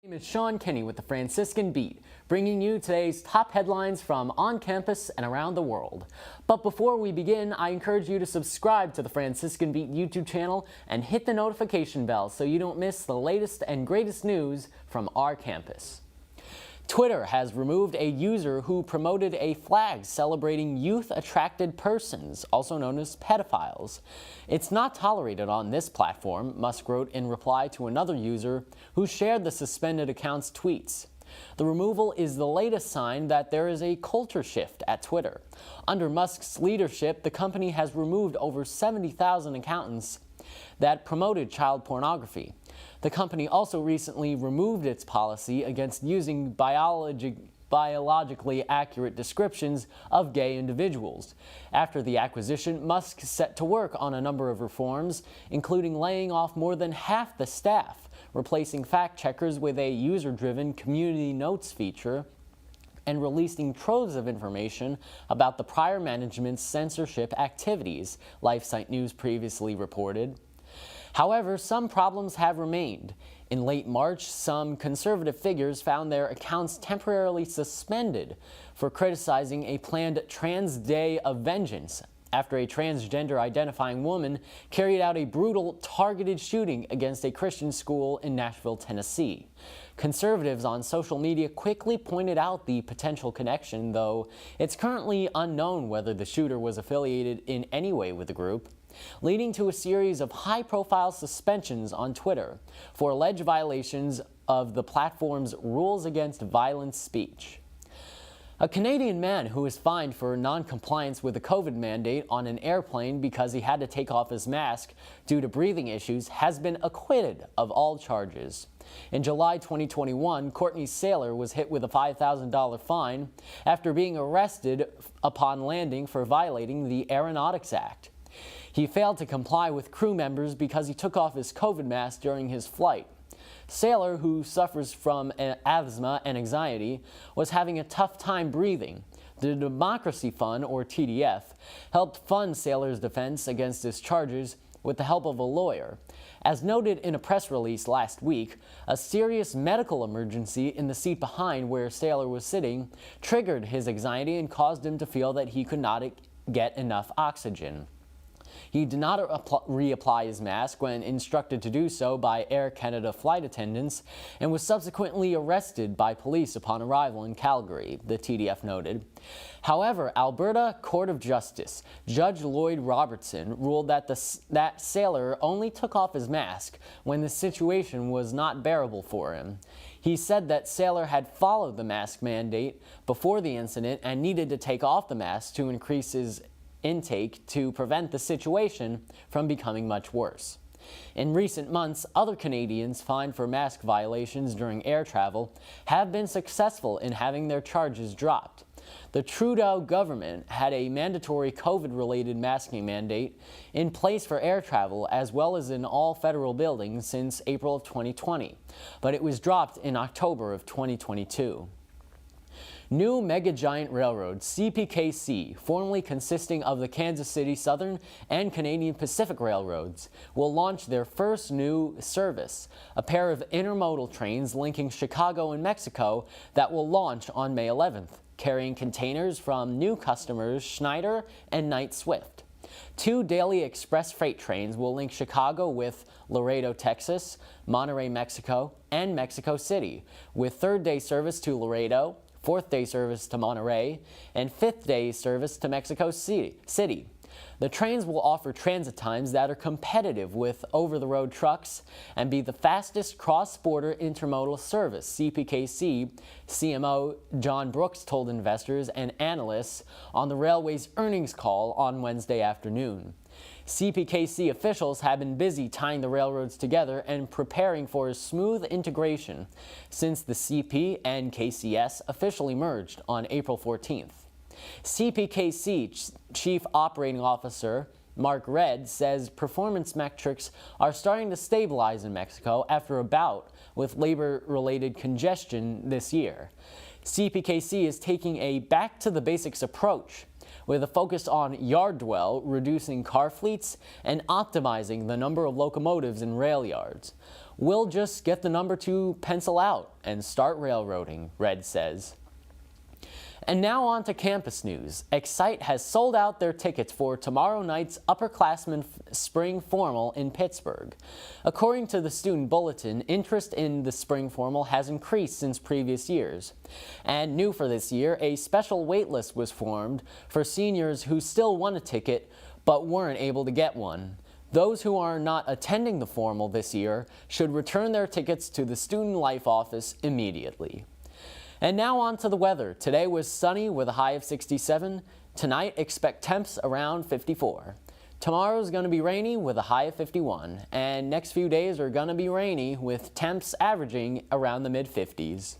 My name is Sean Kinney with the Franciscan Beat, bringing you today's top headlines from on campus and around the world. But before we begin, I encourage you to subscribe to the Franciscan Beat YouTube channel and hit the notification bell so you don't miss the latest and greatest news from our campus. Twitter has removed a user who promoted a flag celebrating youth-attracted persons, also known as pedophiles. It's not tolerated on this platform, Musk wrote in reply to another user who shared the suspended account's tweets. The removal is the latest sign that there is a culture shift at Twitter. Under Musk's leadership, the company has removed over 70,000 accounts that promoted child pornography. The company also recently removed its policy against using biologically accurate descriptions of gay individuals. After the acquisition, Musk set to work on a number of reforms, including laying off more than half the staff, replacing fact-checkers with a user-driven community notes feature, and releasing troves of information about the prior management's censorship activities, LifeSite News previously reported. However, some problems have remained. In late March, some conservative figures found their accounts temporarily suspended for criticizing a planned Trans Day of Vengeance after a transgender-identifying woman carried out a brutal, targeted shooting against a Christian school in Nashville, Tennessee. Conservatives on social media quickly pointed out the potential connection, though it's currently unknown whether the shooter was affiliated in any way with the group, leading to a series of high-profile suspensions on Twitter for alleged violations of the platform's rules against violent speech. A Canadian man who was fined for non-compliance with a COVID mandate on an airplane because he had to take off his mask due to breathing issues has been acquitted of all charges. In July 2021, Courtney Saylor was hit with a $5,000 fine after being arrested upon landing for violating the Aeronautics Act. He failed to comply with crew members because he took off his COVID mask during his flight. Saylor, who suffers from asthma and anxiety, was having a tough time breathing. The Democracy Fund, or TDF, helped fund Saylor's defense against his charges with the help of a lawyer. As noted in a press release last week, a serious medical emergency in the seat behind where Saylor was sitting triggered his anxiety and caused him to feel that he could not get enough oxygen. He did not reapply his mask when instructed to do so by Air Canada flight attendants and was subsequently arrested by police upon arrival in Calgary, the TDF noted. However, Alberta Court of Justice Judge Lloyd Robertson ruled that Saylor only took off his mask when the situation was not bearable for him. He said that Saylor had followed the mask mandate before the incident and needed to take off the mask to increase his intake to prevent the situation from becoming much worse. In recent months, other Canadians fined for mask violations during air travel have been successful in having their charges dropped. The Trudeau government had a mandatory COVID-related masking mandate in place for air travel as well as in all federal buildings since April of 2020, but it was dropped in October of 2022. New mega-giant railroad, CPKC, formerly consisting of the Kansas City Southern and Canadian Pacific Railroads, will launch their first new service, a pair of intermodal trains linking Chicago and Mexico that will launch on May 11th, carrying containers from new customers Schneider and Knight-Swift. Two daily express freight trains will link Chicago with Laredo, Texas, Monterrey, Mexico, and Mexico City, with third-day service to Laredo, fourth-day service to Monterrey, and fifth-day service to Mexico City. The trains will offer transit times that are competitive with over-the-road trucks and be the fastest cross-border intermodal service, CPKC CMO John Brooks told investors and analysts on the railway's earnings call on Wednesday afternoon. CPKC officials have been busy tying the railroads together and preparing for a smooth integration since the CP and KCS officially merged on April 14th. CPKC Chief Operating Officer Mark Redd says performance metrics are starting to stabilize in Mexico after a bout with labor-related congestion this year. CPKC is taking a back-to-the-basics approach, with a focus on yard dwell, reducing car fleets, and optimizing the number of locomotives in rail yards. We'll just get the number 2 pencil out and start railroading, Red says. And now on to campus news. Excite has sold out their tickets for tomorrow night's upperclassmen spring formal in Pittsburgh. According to the student bulletin, interest in the spring formal has increased since previous years. And new for this year, a special waitlist was formed for seniors who still want a ticket but weren't able to get one. Those who are not attending the formal this year should return their tickets to the Student Life office immediately. And now on to the weather. Today was sunny with a high of 67. Tonight, expect temps around 54. Tomorrow's going to be rainy with a high of 51. And next few days are going to be rainy with temps averaging around the mid-50s.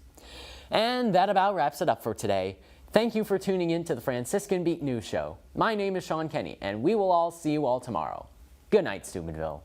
And that about wraps it up for today. Thank you for tuning in to the Franciscan Beat News Show. My name is Sean Kenny, and we will all see you all tomorrow. Good night, Steubenville.